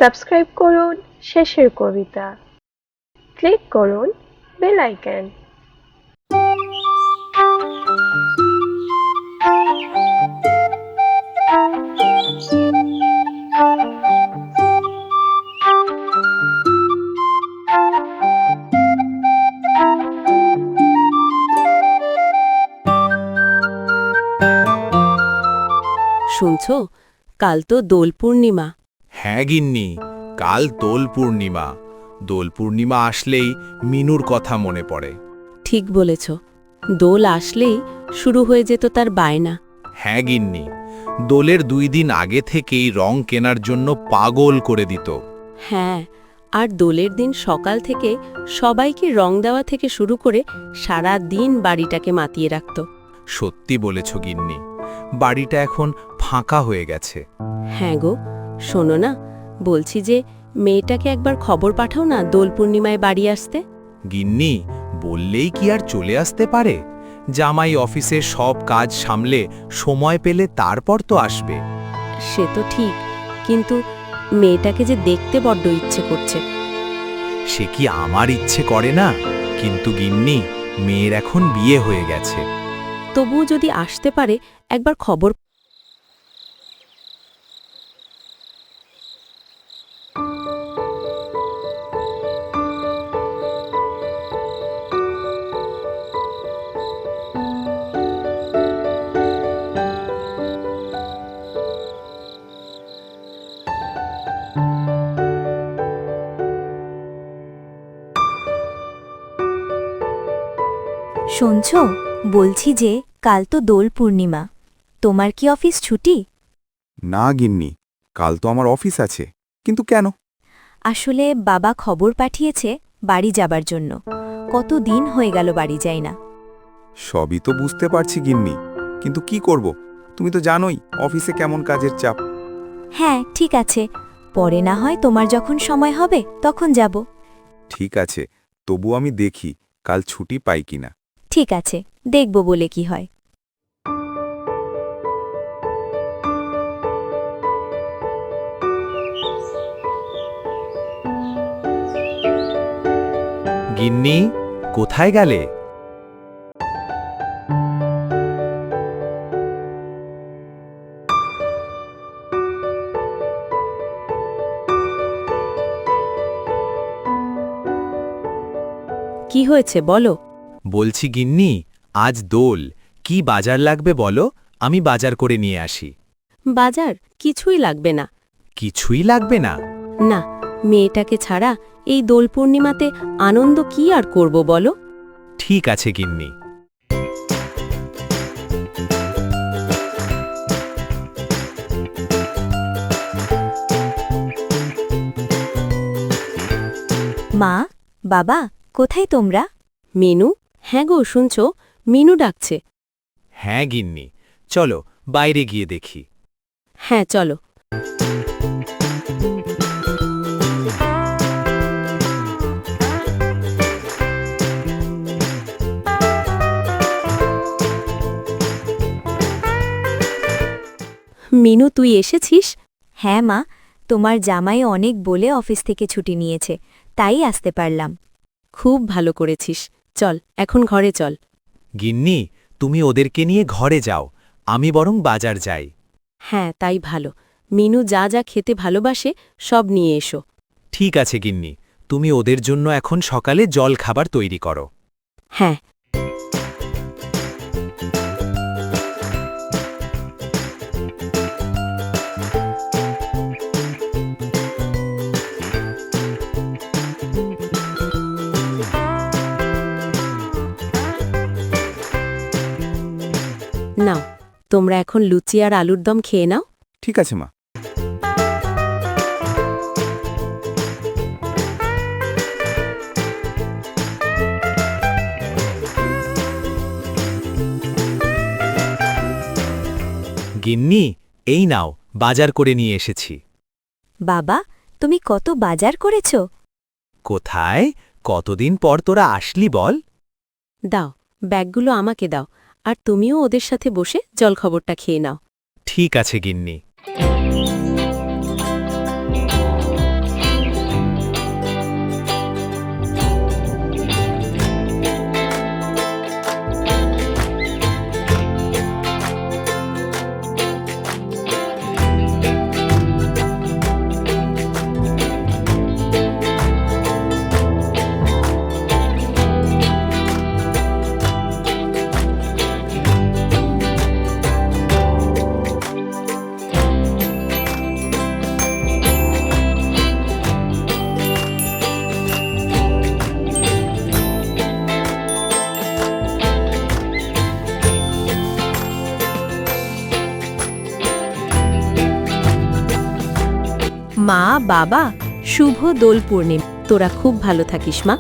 Subscribe করুন শেষের কবিতা। Click করুন বেল আইকন। শুনছ, কাল তো দোল পূর্ণিমা। হ্যাঁ গিন্নি, কাল দোল পূর্ণিমা। দোল পূর্ণিমা আসলেই মিনুর কথা মনে পড়ে। ঠিক বলেছ, দোল আসলেই শুরু হয়ে যেত তার বায়না। হ্যাঁ গিন্নি, দোলের 2 দিন আগে থেকেই রং কেনার জন্য পাগল করে দিত। হ্যাঁ, আর দোলের দিন সকাল থেকে সবাইকে রং দেওয়া থেকে শুরু করে সারা দিন বাড়িটাকে মাতিয়ে রাখত। সত্যি বলেছ গিন্নি, বাড়িটা এখন ফাঁকা হয়ে গেছে। হ্যাঁ গো, শোনো না, বলছি যে মেয়েটাকে একবার খবর পাঠাও না দোল পূর্ণিমায় বাড়ি আসতে। গিন্নি, বললেই কি আর চলে আসতে পারে? জামাই অফিসের সব কাজ সামলে সময় পেলে তারপর তো আসবে। সে তো ঠিক, কিন্তু মেয়েটাকে যে দেখতে বড্ড ইচ্ছে করছে। সে কি আমার ইচ্ছে করে না? কিন্তু গিন্নি, মেয়ের এখন বিয়ে হয়ে গেছে। তবুও যদি আসতে পারে একবার খবর। শুনছ, বলছি যে কাল তো দোল পূর্ণিমা, তোমার কি অফিস ছুটি? না গিন্নি, কাল তো আমার অফিস আছে। কিন্তু কেন? আসলে বাবা খবর পাঠিয়েছে বাড়ি যাবার জন্য। কত দিন হয়ে গেল বাড়ি যাই না। সবই তো বুঝতে পারছি গিন্নি, কিন্তু কি করব? তুমি তো জানোই অফিসে কেমন কাজের চাপ। হ্যাঁ ঠিক আছে, পরে না হয় তোমার যখন সময় হবে তখন যাব। ঠিক আছে, তবু আমি দেখি কাল ছুটি পাই কিনা। ঠিক আছে, দেখব বলে কি হয়। গিন্নি, কোথায় গেলে? কি হয়েছে বলো? বলছি গিন্নি, আজ দোল, কি বাজার লাগবে বলো, আমি বাজার করে নিয়ে আসি। বাজার কিছুই লাগবে না। কিছুই লাগবে না? না, মেয়েটাকে ছাড়া এই দোল পূর্ণিমাতে আনন্দ কি আর করব বলো? ঠিক আছে গিন্নি। মা, বাবা, কোথায় তোমরা? মিনু? হ্যাঁ গো, শুনছ, মিনু ডাকছে। হ্যাঁ গিন্নি, চলো বাইরে গিয়ে দেখি। হ্যাঁ চলো। মিনু, তুই এসেছিস? হ্যাঁ মা, তোমার জামাই অনেক বলে অফিস থেকে ছুটি নিয়েছে, তাই আসতে পারলাম। খুব ভালো করেছিস। চল এখন ঘরে চল। গিন্নি, তুমি ওদেরকে নিয়ে ঘরে যাও, আমি বরং বাজার যাই। হ্যাঁ তাই ভালো। মিনু যা যা খেতে ভালোবাসে সব নিয়ে এসো। ঠিক আছে গিন্নি, তুমি ওদের জন্য এখন সকালে জল খাবার তৈরি করো। হ্যাঁ। নাও, তোমরা এখন লুচি আর আলুর দম খেয়ে নাও। ঠিক আছে মা। গিন্নি, এই নাও, বাজার করে নিয়ে এসেছি। বাবা, তুমি কত বাজার করেছ? কোথায়? কতদিন পর তোরা আসলি বল? দাও, ব্যাগগুলো আমাকে দাও, আর তুমিও ওদের সাথে বসে জলখবরটা খেয়ে নাও। ঠিক আছে গিন্নি। মা বাবা শুভ দোল পূর্ণিমা। তোরা খুব ভালো থাকিস মা।